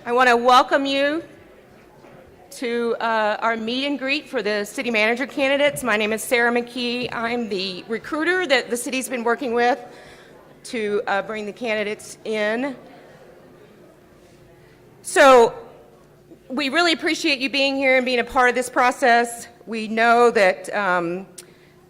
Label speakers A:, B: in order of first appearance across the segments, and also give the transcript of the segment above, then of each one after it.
A: I want to welcome you to our meet and greet for the city manager candidates. My name is Sarah McKee. I'm the recruiter that the city's been working with to bring the candidates in. So we really appreciate you being here and being a part of this process. We know that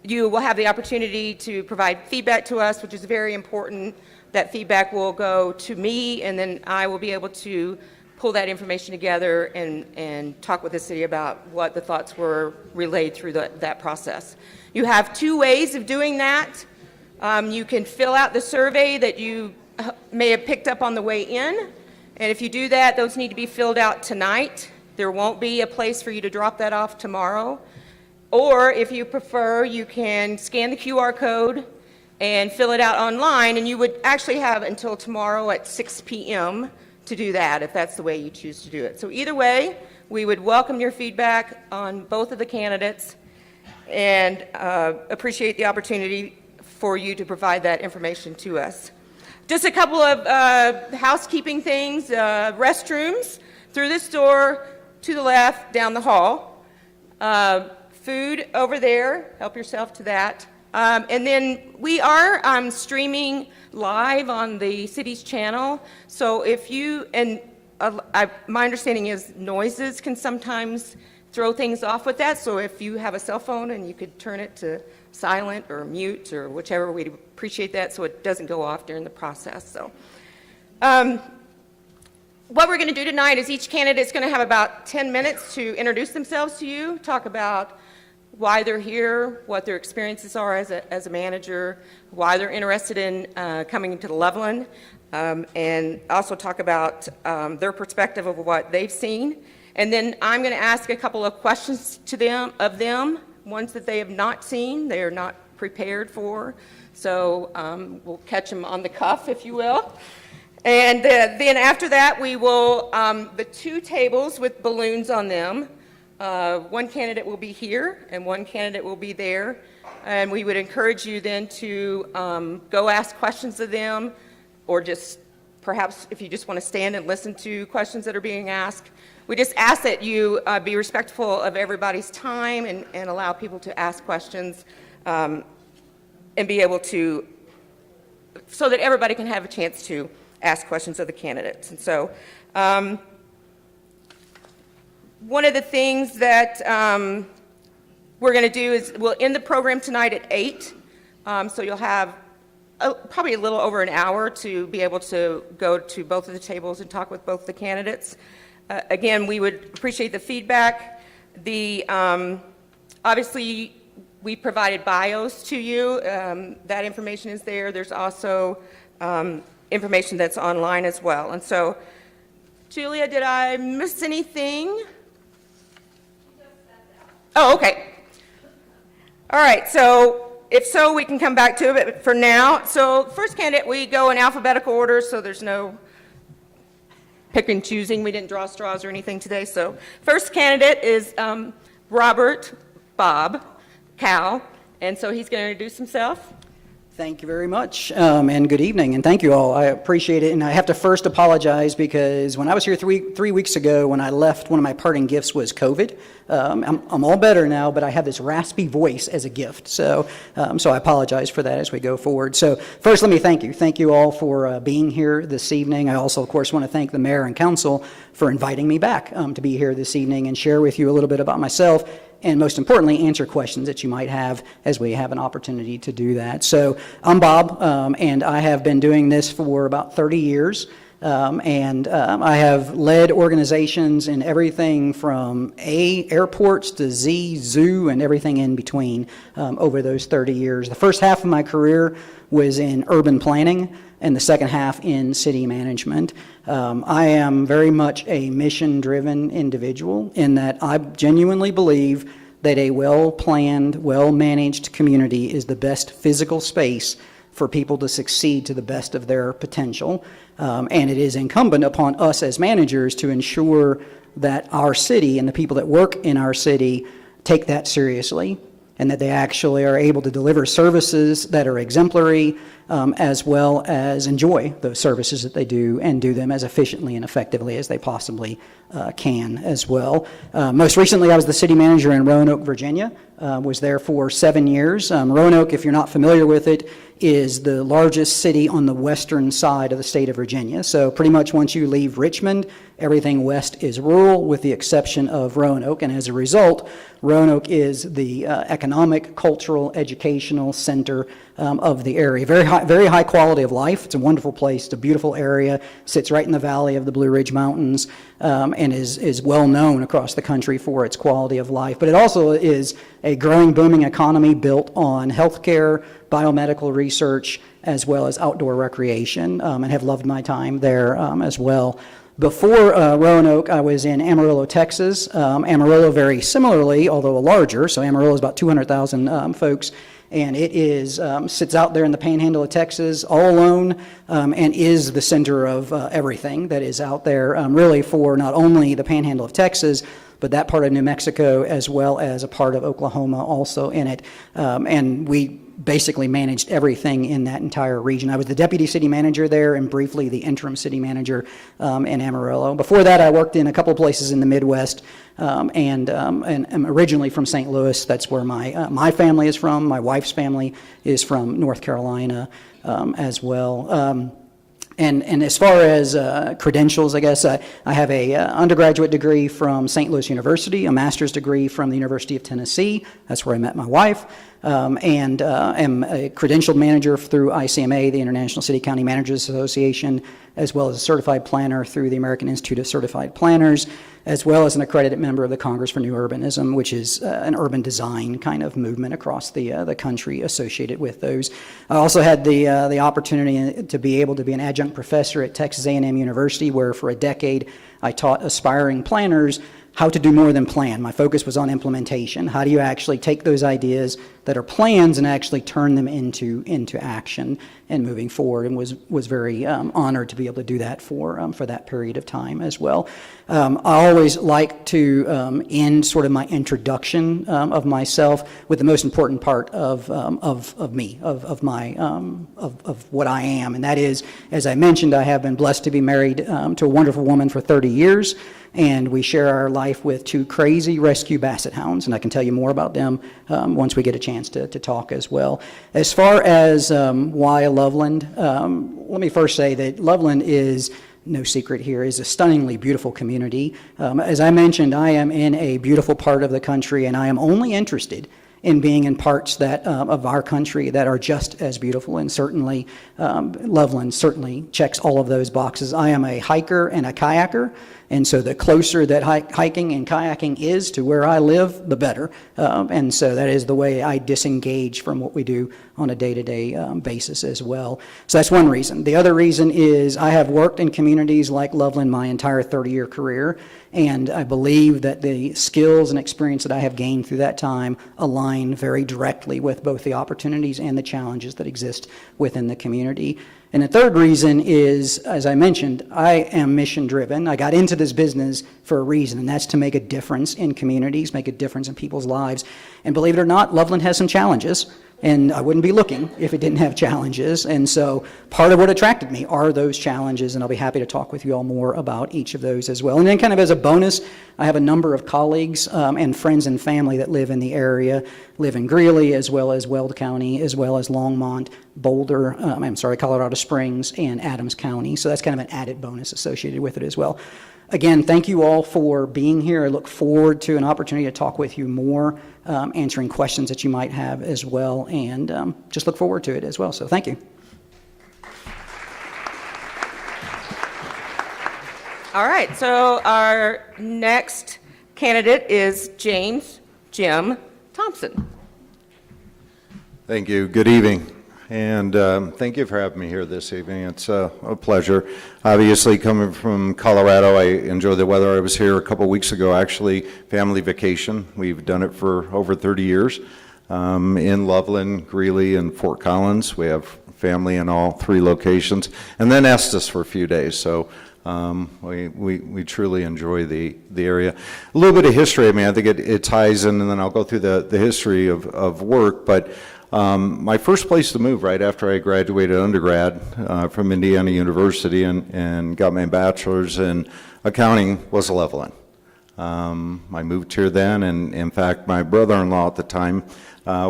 A: you will have the opportunity to provide feedback to us, which is very important. That feedback will go to me, and then I will be able to pull that information together and talk with the city about what the thoughts were relayed through that process. You have two ways of doing that. You can fill out the survey that you may have picked up on the way in, and if you do that, those need to be filled out tonight. There won't be a place for you to drop that off tomorrow. Or if you prefer, you can scan the QR code and fill it out online, and you would actually have until tomorrow at 6 p.m. to do that, if that's the way you choose to do it. So either way, we would welcome your feedback on both of the candidates and appreciate the opportunity for you to provide that information to us. Just a couple of housekeeping things. Restrooms through this door, to the left, down the hall. Food over there, help yourself to that. And then we are streaming live on the city's channel. So if you, and my understanding is noises can sometimes throw things off with that. So if you have a cell phone and you could turn it to silent or mute or whichever, we'd appreciate that so it doesn't go off during the process. So what we're going to do tonight is each candidate is going to have about 10 minutes to introduce themselves to you, talk about why they're here, what their experiences are as a manager, why they're interested in coming to Loveland, and also talk about their perspective of what they've seen. And then I'm going to ask a couple of questions to them, ones that they have not seen, they are not prepared for. So we'll catch them on the cuff, if you will. And then after that, we will, the two tables with balloons on them, one candidate will be here and one candidate will be there. And we would encourage you then to go ask questions of them, or just perhaps if you just want to stand and listen to questions that are being asked. We just ask that you be respectful of everybody's time and allow people to ask questions and be able to, so that everybody can have a chance to ask questions of the candidates. And so one of the things that we're going to do is we'll end the program tonight at 8. So you'll have probably a little over an hour to be able to go to both of the tables and talk with both the candidates. Again, we would appreciate the feedback. Obviously, we provided bios to you. That information is there. There's also information that's online as well. And so, Julia, did I miss anything? Oh, okay. All right, so if so, we can come back to it, but for now, so first candidate, we go in alphabetical order, so there's no pick and choosing. We didn't draw straws or anything today. So first candidate is Robert Bob Cowell, and so he's going to introduce himself.
B: Thank you very much, and good evening, and thank you all. I appreciate it, and I have to first apologize because when I was here three weeks ago, when I left, one of my parting gifts was COVID. I'm all better now, but I have this raspy voice as a gift, so I apologize for that as we go forward. So first, let me thank you all for being here this evening. I also, of course, want to thank the mayor and council for inviting me back to be here this evening and share with you a little bit about myself, and most importantly, answer questions that you might have as we have an opportunity to do that. So I'm Bob, and I have been doing this for about 30 years, and I have led organizations in everything from airports to zoo, and everything in between over those 30 years. The first half of my career was in urban planning, and the second half in city management. I am very much a mission-driven individual in that I genuinely believe that a well-planned, well-managed community is the best physical space for people to succeed to the best of their potential. And it is incumbent upon us as managers to ensure that our city and the people that work in our city take that seriously and that they actually are able to deliver services that are exemplary, as well as enjoy those services that they do and do them as efficiently and effectively as they possibly can as well. Most recently, I was the city manager in Roanoke, Virginia. Was there for 7 years. Roanoke, if you're not familiar with it, is the largest city on the western side of the state of Virginia. So pretty much once you leave Richmond, everything west is rural with the exception of Roanoke. And as a result, Roanoke is the economic, cultural, educational center of the area. Very high quality of life. It's a wonderful place. It's a beautiful area. Sits right in the valley of the Blue Ridge Mountains, and is well known across the country for its quality of life. But it also is a growing, booming economy built on healthcare, biomedical research, as well as outdoor recreation, and have loved my time there as well. Before Roanoke, I was in Amarillo, Texas. Amarillo, very similarly, although a larger, so Amarillo is about 200,000 folks, and it is sits out there in the panhandle of Texas all alone, and is the center of everything that is out there, really for not only the panhandle of Texas, but that part of New Mexico as well as a part of Oklahoma also in it. And we basically managed everything in that entire region. I was the deputy city manager there and briefly the interim city manager in Amarillo. Before that, I worked in a couple of places in the Midwest, and am originally from St. Louis. That's where my family is from. My wife's family is from North Carolina as well. And as far as credentials, I guess, I have a undergraduate degree from St. Louis University, a master's degree from the University of Tennessee. That's where I met my wife. And am a credentialed manager through ICMA, the International City County Managers Association, as well as a certified planner through the American Institute of Certified Planners, as well as an accredited member of the Congress for New Urbanism, which is an urban design kind of movement across the country associated with those. I also had the opportunity to be able to be an adjunct professor at Texas A&M University, where for a decade I taught aspiring planners how to do more than plan. My focus was on implementation. How do you actually take those ideas that are plans and actually turn them into action and moving forward, and was very honored to be able to do that for that period of time as well. I always like to end sort of my introduction of myself with the most important part of me, of what I am, and that is, as I mentioned, I have been blessed to be married to a wonderful woman for 30 years. And we share our life with 2 crazy rescue basset hounds, and I can tell you more about them once we get a chance to talk as well. As far as why Loveland, let me first say that Loveland is, no secret here, is a stunningly beautiful community. As I mentioned, I am in a beautiful part of the country, and I am only interested in being in parts that of our country that are just as beautiful, and certainly Loveland certainly checks all of those boxes. I am a hiker and a kayaker, and so the closer that hiking and kayaking is to where I live, the better. And so that is the way I disengage from what we do on a day-to-day basis as well. So that's one reason. The other reason is I have worked in communities like Loveland my entire 30-year career, and I believe that the skills and experience that I have gained through that time align very directly with both the opportunities and the challenges that exist within the community. And the third reason is, as I mentioned, I am mission-driven. I got into this business for a reason, and that's to make a difference in communities, make a difference in people's lives. And believe it or not, Loveland has some challenges, and I wouldn't be looking if it didn't have challenges. And so part of what attracted me are those challenges, and I'll be happy to talk with you all more about each of those as well. And then kind of as a bonus, I have a number of colleagues and friends and family that live in the area, live in Greeley, as well as Weld County, as well as Longmont, Boulder, Colorado Springs, and Adams County. So that's kind of an added bonus associated with it as well. Again, thank you all for being here. I look forward to an opportunity to talk with you more, answering questions that you might have as well, and just look forward to it as well. So thank you.
A: All right, so our next candidate is Jim Thompson.
C: Thank you. Good evening. And thank you for having me here this evening. It's a pleasure. Obviously, coming from Colorado, I enjoy the weather. I was here a couple weeks ago, actually, family vacation. We've done it for over 30 years in Loveland, Greeley, and Fort Collins. We have family in all 3 locations. And then Estes for a few days. So We truly enjoy the area. A little bit of history, I mean, I think it ties in, and then I'll go through the history of work, but my first place to move right after I graduated undergrad from Indiana University and got my bachelor's in accounting was Levelland. I moved here then, and in fact, my brother-in-law at the time,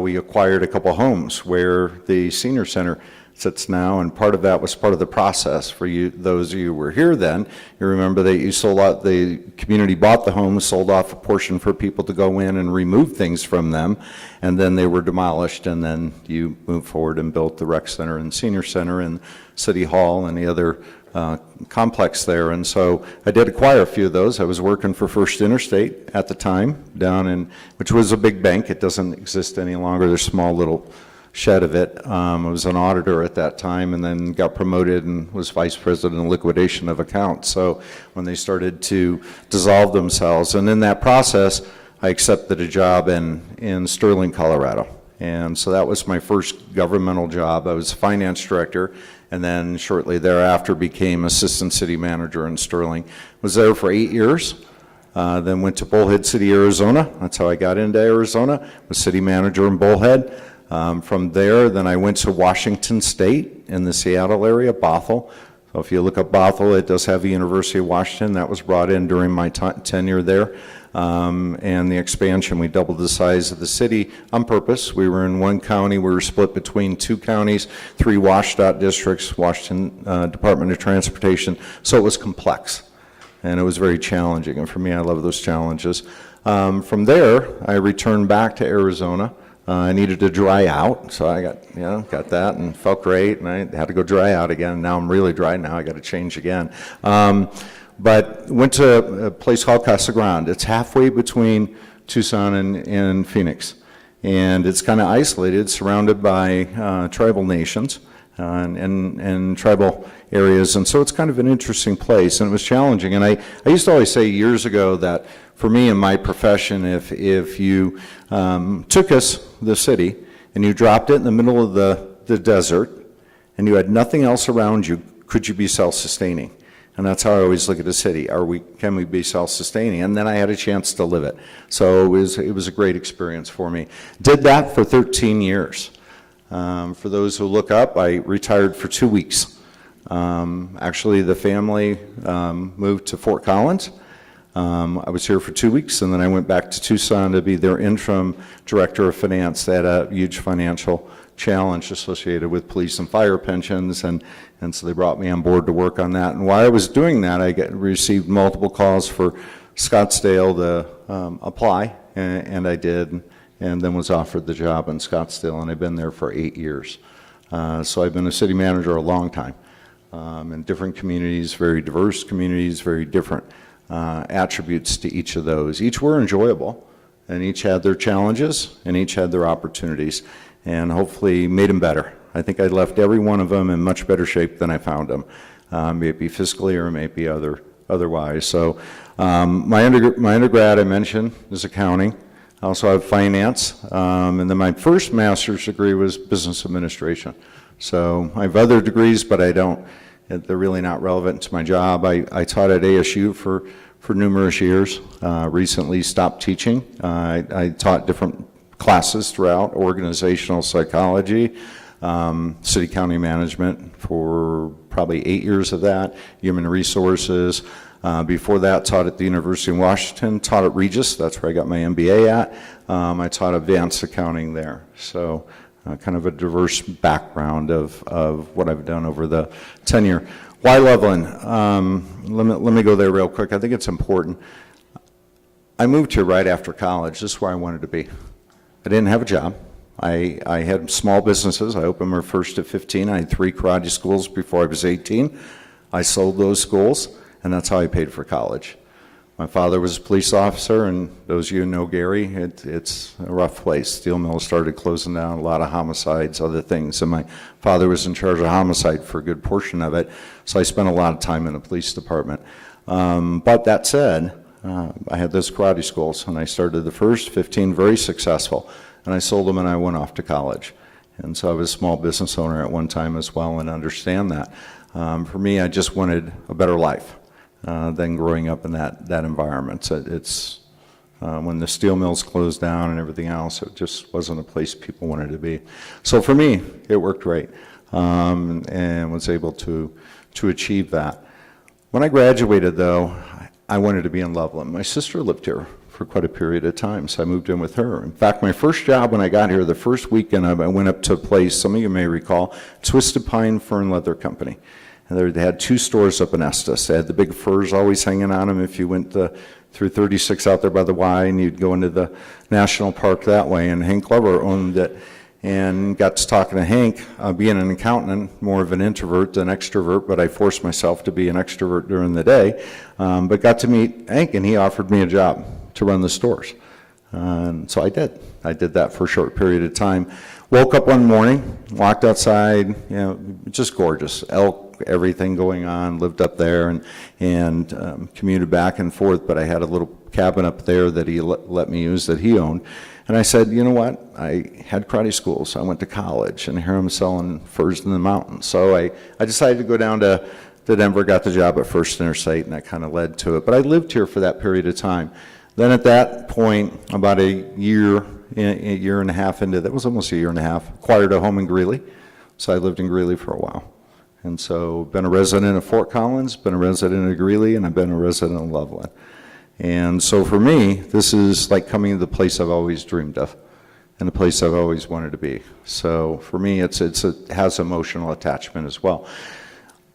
C: we acquired a couple homes where the senior center sits now, and part of that was part of the process for you, those of you who were here then. You remember that you sold out, the community bought the homes, sold off a portion for people to go in and remove things from them, and then they were demolished, and then you moved forward and built the rec center and senior center and City Hall and the other complex there. And so I did acquire a few of those. I was working for First Interstate at the time down in, which was a big bank. It doesn't exist any longer. There's a small little shed of it. I was an auditor at that time, and then got promoted and was vice president of liquidation of accounts. So when they started to dissolve themselves, and in that process, I accepted a job in Sterling, Colorado. And so that was my first governmental job. I was finance director, and then shortly thereafter became assistant city manager in Sterling. Was there for 8 years. Then went to Bullhead City, Arizona. That's how I got into Arizona. Was city manager in Bullhead. From there, then I went to Washington State in the Seattle area, Bothell. So if you look up Bothell, it does have the University of Washington. That was brought in during my tenure there. And the expansion, we doubled the size of the city on purpose. We were in one county. We were split between 2 counties, 3 WashDOT districts, Washington Department of Transportation. So it was complex, and it was very challenging. And for me, I love those challenges. From there, I returned back to Arizona. I needed to dry out, so I got that and felt great, and I had to go dry out again. Now I'm really dry. Now I got to change again. But went to a place called Casa Grande. It's halfway between Tucson and Phoenix, and it's kind of isolated, surrounded by tribal nations and tribal areas, and so it's kind of an interesting place, and it was challenging. And I used to always say years ago that for me in my profession, if you took us, the city, and you dropped it in the middle of the desert, and you had nothing else around you, could you be self-sustaining? And that's how I always look at the city. Can we be self-sustaining? And then I had a chance to live it. So it was a great experience for me. Did that for 13 years. For those who look up, I retired for 2 weeks. Actually, the family moved to Fort Collins. I was here for 2 weeks, and then I went back to Tucson to be their interim director of finance. They had a huge financial challenge associated with police and fire pensions, and so they brought me on board to work on that. And while I was doing that, I received multiple calls for Scottsdale to apply, and I did, and then was offered the job in Scottsdale, and I've been there for 8 years. So I've been a city manager a long time, in different communities, very diverse communities, very different attributes to each of those. Each were enjoyable, and each had their challenges, and each had their opportunities, and hopefully made them better. I think I left every one of them in much better shape than I found them, may it be fiscally or may it be otherwise. So my undergrad, I mentioned, is accounting. I also have finance, and then my first master's degree was business administration. So I have other degrees, but I don't. They're really not relevant to my job. I taught at ASU for numerous years. Recently stopped teaching. I taught different classes throughout, organizational psychology, city county management for probably 8 years of that, human resources. Before that, taught at the University of Washington, taught at Regis, that's where I got my MBA at. I taught advanced accounting there. So kind of a diverse background of what I've done over the tenure. Why Loveland? Let me go there real quick. I think it's important. I moved here right after college. This is where I wanted to be. I didn't have a job. I had small businesses. I opened my first at 15. I had 3 karate schools before I was 18. I sold those schools, and that's how I paid for college. My father was a police officer, and those of you who know Gary, it's a rough place. Steel mills started closing down, a lot of homicides, other things, and my father was in charge of homicide for a good portion of it, so I spent a lot of time in the police department. But that said, I had those karate schools, and I started the first 15 very successful, and I sold them and I went off to college. And so I was a small business owner at one time as well and understand that. For me, I just wanted a better life. than growing up in that environment. So it's when the steel mills closed down and everything else, it just wasn't a place people wanted to be. So for me, it worked great, and was able to achieve that. When I graduated, though, I wanted to be in Loveland. My sister lived here for quite a period of time, so I moved in with her. In fact, my first job when I got here, the first weekend, I went up to a place, some of you may recall, Twisted Pine Fir and Leather Company. And they had 2 stores up in Estes. They had the big firs always hanging on them if you went through 36 out there by the Y, and you'd go into the national park that way. And Hank Glover owned it, and got to talking to Hank, being an accountant, more of an introvert than extrovert, but I forced myself to be an extrovert during the day, but got to meet Hank, and he offered me a job to run the stores. And so I did. I did that for a short period of time. Woke up one morning, walked outside, just gorgeous. Elk, everything going on, lived up there and commuted back and forth, but I had a little cabin up there that he let me use that he owned. And I said, you know what, I had karate school, so I went to college, and here I'm selling furs in the mountains. So I decided to go down to Denver, got the job at First Interstate, and that kind of led to it. But I lived here for that period of time. Then at that point, about a year and a half into that, was almost a year and a half, acquired a home in Greeley. So I lived in Greeley for a while. And so been a resident of Fort Collins, been a resident of Greeley, and I've been a resident of Loveland. And so for me, this is like coming to the place I've always dreamed of and the place I've always wanted to be. So for me, it has emotional attachment as well.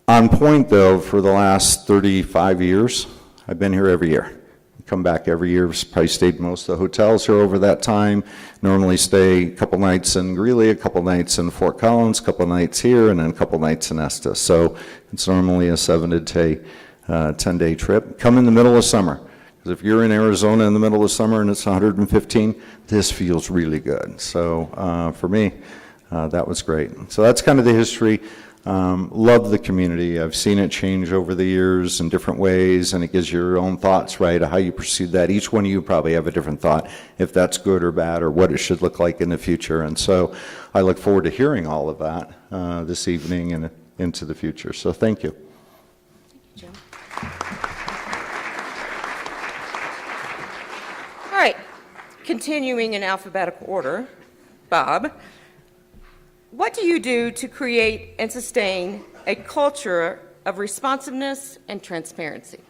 C: On point, though, for the last 35 years, I've been here every year. Come back every year. Probably stayed most of the hotels here over that time. Normally stay a couple nights in Greeley, a couple nights in Fort Collins, a couple nights here, and then a couple nights in Estes. So it's normally a 7 to 10-day trip. Come in the middle of summer. Because if you're in Arizona in the middle of summer and it's 115, this feels really good. So for me, that was great. So that's kind of the history. Love the community. I've seen it change over the years in different ways, and it gives you your own thoughts, right, of how you pursue that. Each one of you probably have a different thought, if that's good or bad, or what it should look like in the future. And so I look forward to hearing all of that this evening and into the future. So thank you.
A: Thank you, Jim. All right, continuing in alphabetical order, Bob, what do you do to create and sustain a culture of responsiveness and transparency?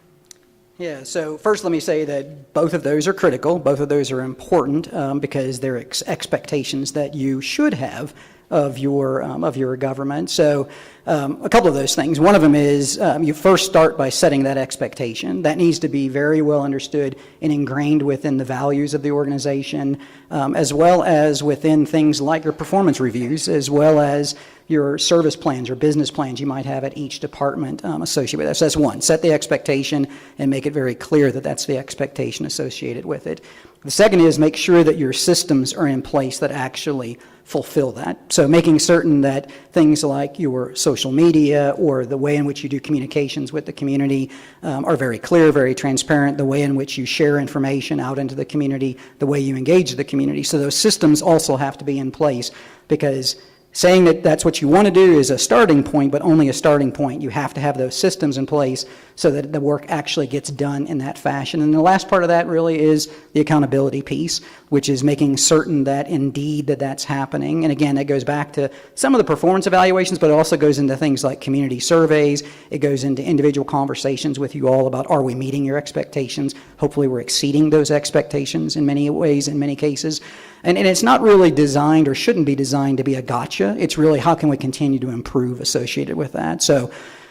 B: Yeah, so first let me say that both of those are critical. Both of those are important because they're expectations that you should have of your government. So a couple of those things. One of them is you first start by setting that expectation. That needs to be very well understood and ingrained within the values of the organization, as well as within things like your performance reviews, as well as your service plans or business plans you might have at each department associated with that. So that's one, set the expectation and make it very clear that that's the expectation associated with it. The second is make sure that your systems are in place that actually fulfill that. So making certain that things like your social media or the way in which you do communications with the community are very clear, very transparent, the way in which you share information out into the community, the way you engage the community. So those systems also have to be in place, because saying that that's what you want to do is a starting point, but only a starting point. You have to have those systems in place so that the work actually gets done in that fashion. And the last part of that really is the accountability piece, which is making certain that indeed that's happening. And again, that goes back to some of the performance evaluations, but it also goes into things like community surveys. It goes into individual conversations with you all about, are we meeting your expectations? Hopefully we're exceeding those expectations in many ways, in many cases. And it's not really designed, or shouldn't be designed, to be a gotcha. It's really how can we continue to improve associated with that. So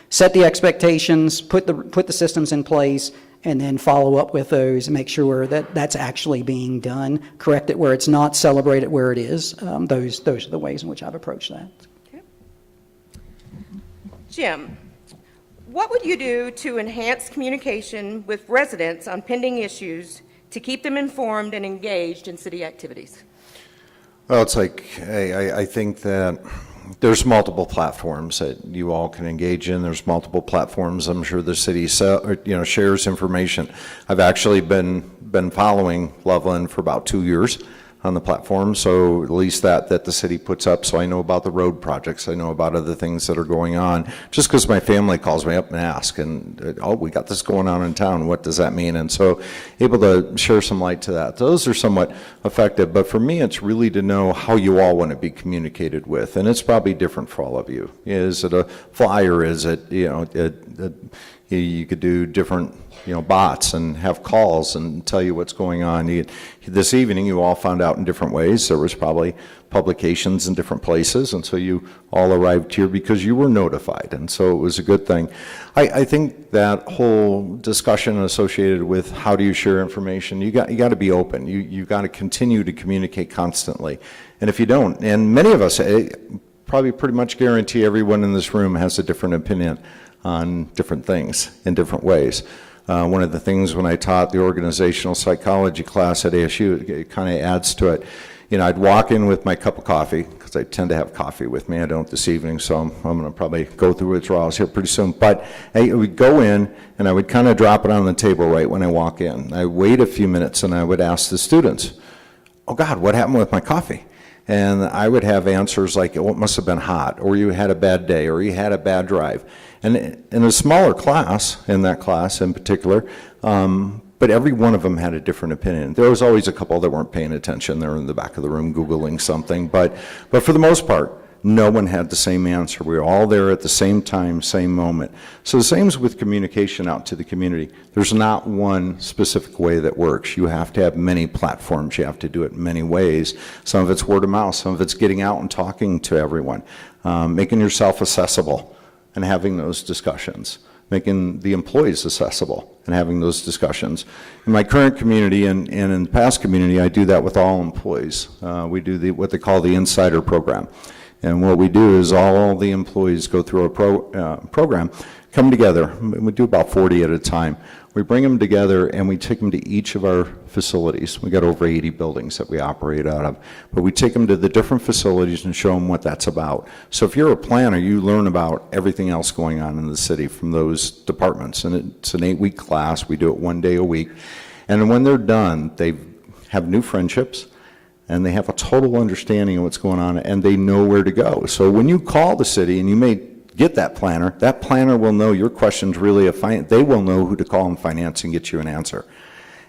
B: set the expectations, put the systems in place, and then follow up with those and make sure that that's actually being done. Correct it where it's not, celebrate it where it is. Those are the ways in which I've approached that.
A: Okay. Jim, what would you do to enhance communication with residents on pending issues to keep them informed and engaged in city activities?
C: Well, it's like, I think that there's multiple platforms that you all can engage in. There's multiple platforms. I'm sure the city shares information. I've actually been following Loveland for about 2 years. on the platform, so at least that the city puts up, so I know about the road projects, I know about other things that are going on, just because my family calls me up and asks, and, oh, we got this going on in town, what does that mean? And so able to share some light to that. Those are somewhat effective, but for me, it's really to know how you all want to be communicated with, and it's probably different for all of you. Is it a flyer? Is it, you could do different, bots and have calls and tell you what's going on. This evening, you all found out in different ways. There was probably publications in different places, and so you all arrived here because you were notified, and so it was a good thing. I think that whole discussion associated with how do you share information, you got to be open. You got to continue to communicate constantly, and if you don't, and many of us, probably pretty much guarantee everyone in this room has a different opinion on different things in different ways. One of the things when I taught the organizational psychology class at ASU, it kind of adds to it. I'd walk in with my cup of coffee, because I tend to have coffee with me. I don't this evening, so I'm going to probably go through withdrawals here pretty soon. But I would go in, and I would kind of drop it on the table right when I walk in. I wait a few minutes, and I would ask the students, oh, God, what happened with my coffee? And I would have answers like, oh, it must have been hot, or you had a bad day, or you had a bad drive. And in a smaller class, in that class in particular, but every one of them had a different opinion. There was always a couple that weren't paying attention. They were in the back of the room Googling something. But for the most part, no one had the same answer. We were all there at the same time, same moment. So the same is with communication out to the community. There's not one specific way that works. You have to have many platforms. You have to do it many ways. Some of it's word of mouth. Some of it's getting out and talking to everyone, making yourself accessible and having those discussions, making the employees accessible and having those discussions. In my current community and in the past community, I do that with all employees. We do what they call the insider program. And what we do is all the employees go through a program, come together. We do about 40 at a time. We bring them together and we take them to each of our facilities. We got over 80 buildings that we operate out of. But we take them to the different facilities and show them what that's about. So if you're a planner, you learn about everything else going on in the city from those departments. And it's an 8-week class. We do it 1 day a week. And when they're done, they have new friendships, and they have a total understanding of what's going on, and they know where to go. So when you call the city, and you may get that planner will know your question's really they will know who to call in finance and get you an answer.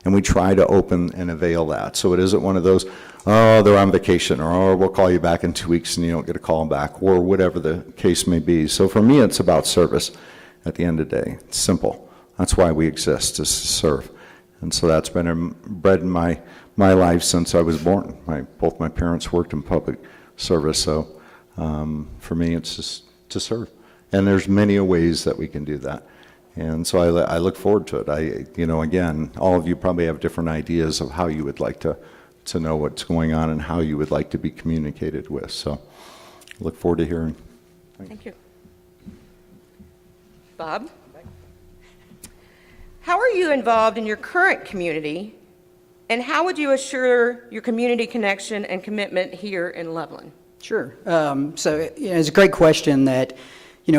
C: And we try to open and avail that. So it isn't one of those, oh, they're on vacation, or oh, we'll call you back in 2 weeks and you don't get a call back, or whatever the case may be. So for me, it's about service at the end of the day. It's simple. That's why we exist, is to serve. And so that's been bred in my life since I was born. Both my parents worked in public service, so for me, it's just to serve. And there's many ways that we can do that. And so I look forward to it. Again, all of you probably have different ideas of how you would like to know what's going on and how you would like to be communicated with. So I look forward to hearing.
A: Thank you. Bob? How are you involved in your current community, and how would you assure your community connection and commitment here in Loveland?
B: Sure. So it's a great question that,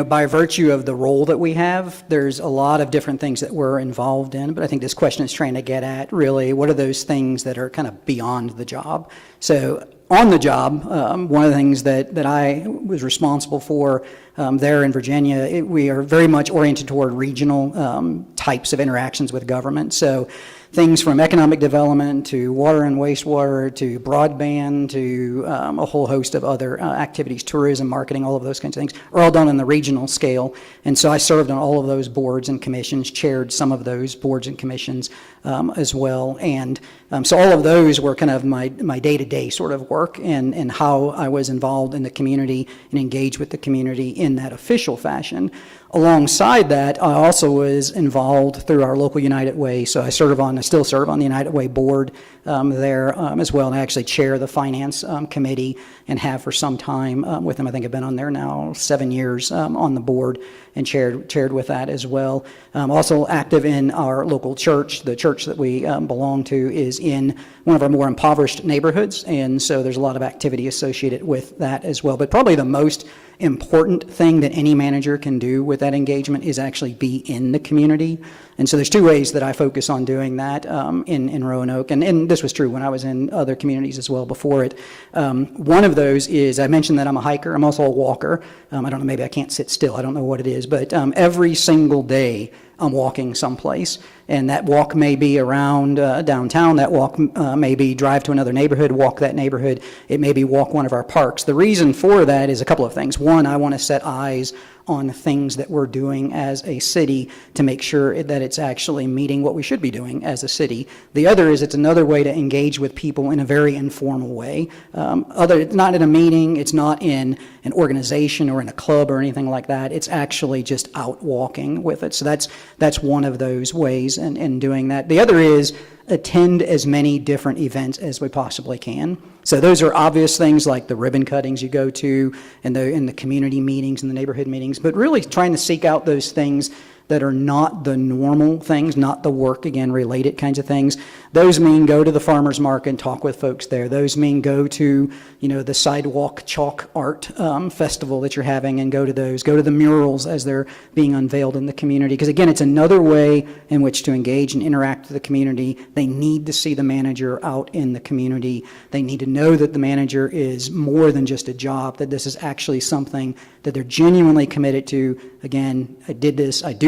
B: by virtue of the role that we have, there's a lot of different things that we're involved in, but I think this question is trying to get at really what are those things that are kind of beyond the job. So on the job, one of the things that I was responsible for there in Virginia, we are very much oriented toward regional types of interactions with government. So things from economic development to water and wastewater to broadband to a whole host of other activities, tourism, marketing, all of those kinds of things are all done on the regional scale. And so I served on all of those boards and commissions, chaired some of those boards and commissions as well. And so all of those were kind of my day-to-day sort of work and how I was involved in the community and engaged with the community in that official fashion. Alongside that, I also was involved through our local United Way. So I still serve on the United Way board there as well. And I actually chair the finance committee and have for some time with them. I think I've been on there now 7 years on the board and chaired with that as well. Also active in our local church. The church that we belong to is in one of our more impoverished neighborhoods. And so there's a lot of activity associated with that as well. But probably the most important thing that any manager can do with that engagement is actually be in the community. And so there's two ways that I focus on doing that in Roanoke, and this was true when I was in other communities as well before it. One of those is, I mentioned that I'm a hiker, I'm also a walker. I don't know, maybe I can't sit still, I don't know what it is, but every single day I'm walking someplace, and that walk may be around downtown, that walk may be drive to another neighborhood, walk that neighborhood, it may be walk one of our parks. The reason for that is a couple of things. One, I want to set eyes on things that we're doing as a city to make sure that it's actually meeting what we should be doing as a city. The other is it's another way to engage with people in a very informal way. It's not in a meeting, it's not in an organization or in a club or anything like that. It's actually just out walking with it. So that's one of those ways in doing that. The other is attend as many different events as we possibly can. So those are obvious things like the ribbon cuttings you go to and the community meetings and the neighborhood meetings, but really trying to seek out those things that are not the normal things, not the work, again, related kinds of things. Those mean go to the farmer's market and talk with folks there. Those mean go to, the sidewalk chalk art festival that you're having and go to those. Go to the murals as they're being unveiled in the community. Because again, it's another way in which to engage and interact with the community. They need to see the manager out in the community. They need to know that the manager is more than just a job, that this is actually something that they're genuinely committed to. Again, I do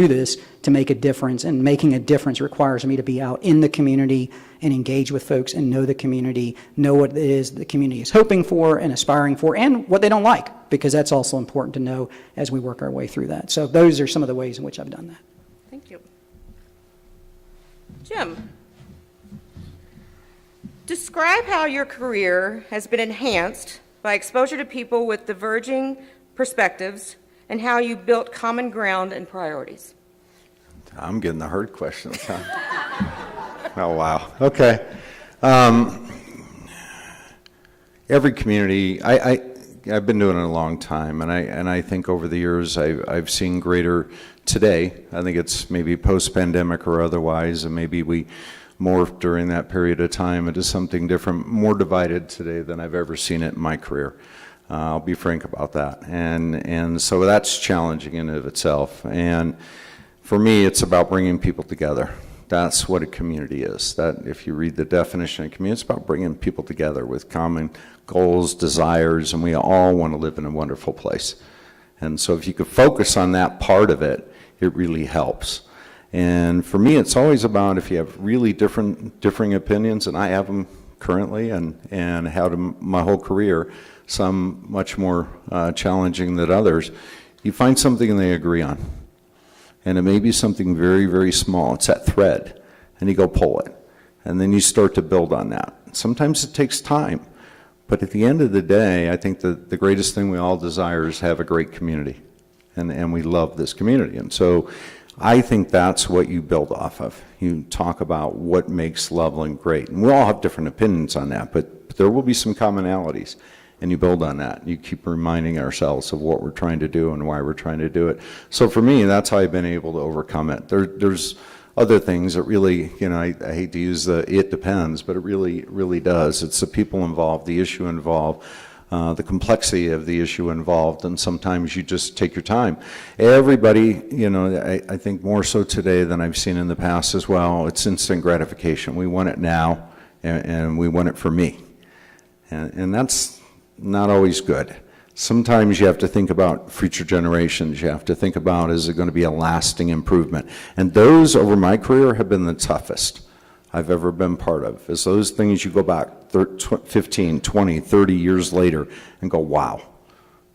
B: this to make a difference, and making a difference requires me to be out in the community and engage with folks and know the community, know what it is the community is hoping for and aspiring for, and what they don't like, because that's also important to know as we work our way through that. So those are some of the ways in which I've done that.
A: Thank you. Jim, describe how your career has been enhanced by exposure to people with diverging perspectives and how you built common ground and priorities.
C: I'm getting the hard questions, huh? Oh, wow. Okay. Every community, I've been doing it a long time, and I think over the years I've seen greater today. I think it's maybe post-pandemic or otherwise, and maybe we morphed during that period of time into something different, more divided today than I've ever seen it in my career. I'll be frank about that. And so that's challenging in and of itself. And for me, it's about bringing people together. That's what a community is. That if you read the definition of community, it's about bringing people together with common goals, desires, and we all want to live in a wonderful place. And so if you could focus on that part of it, it really helps. And for me, it's always about if you have really differing opinions, and I have them currently and had them my whole career, some much more challenging than others, you find something they agree on. And it may be something very, very small. It's that thread, and you go pull it. And then you start to build on that. Sometimes it takes time, but at the end of the day, I think the greatest thing we all desire is have a great community, and we love this community. And so I think that's what you build off of. You talk about what makes Loveland great. And we all have different opinions on that, but there will be some commonalities. And you build on that. You keep reminding ourselves of what we're trying to do and why we're trying to do it. So for me, that's how I've been able to overcome it. There's other things that really, I hate to use the "it depends," but it really does. It's the people involved, the issue involved, the complexity of the issue involved, and sometimes you just take your time. Everybody, I think more so today than I've seen in the past as well, it's instant gratification. We want it now, and we want it for me. And that's not always good. Sometimes you have to think about future generations. You have to think about, is it going to be a lasting improvement? And those over my career have been the toughest I've ever been part of. Is those things you go back 15, 20, 30 years later and go, wow,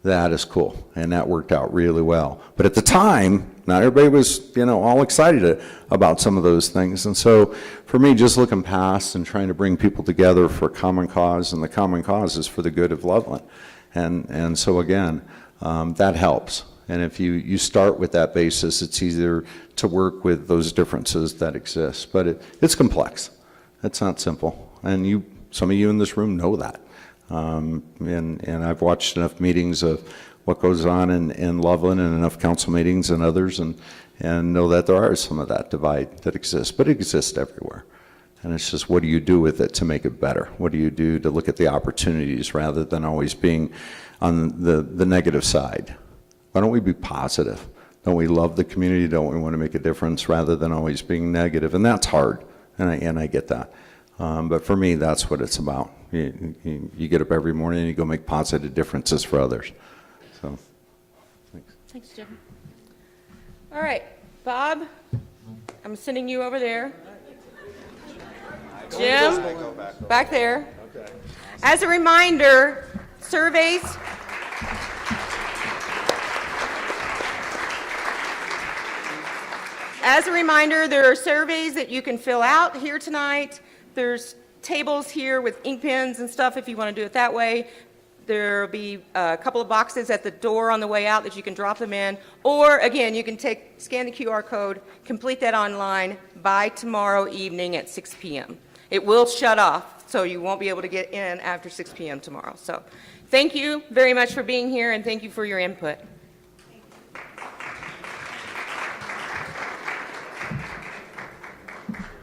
C: that is cool. And that worked out really well. But at the time, not everybody was, all excited about some of those things. And so for me, just looking past and trying to bring people together for a common cause, and the common cause is for the good of Loveland. And so again, that helps. And if you start with that basis, it's easier to work with those differences that exist. But it's complex. It's not simple. And some of you in this room know that. And I've watched enough meetings of what goes on in Loveland and enough council meetings and others, and know that there are some of that divide that exists, but it exists everywhere. And it's just, what do you do with it to make it better? What do you do to look at the opportunities rather than always being on the negative side? Why don't we be positive? Don't we love the community? Don't we want to make a difference rather than always being negative? And that's hard, and I get that. But for me, that's what it's about. You get up every morning and you go make positive differences for others. So, thanks.
A: Thanks, Jim. All right, Bob, I'm sending you over there. Jim, back there. As a reminder, surveys. As a reminder, there are surveys that you can fill out here tonight. There's tables here with ink pens and stuff if you want to do it that way. There'll be a couple of boxes at the door on the way out that you can drop them in. Or, again, you can scan the QR code, complete that online by tomorrow evening at 6 p.m. It will shut off, so you won't be able to get in after 6 p.m. tomorrow. So thank you very much for being here, and thank you for your input.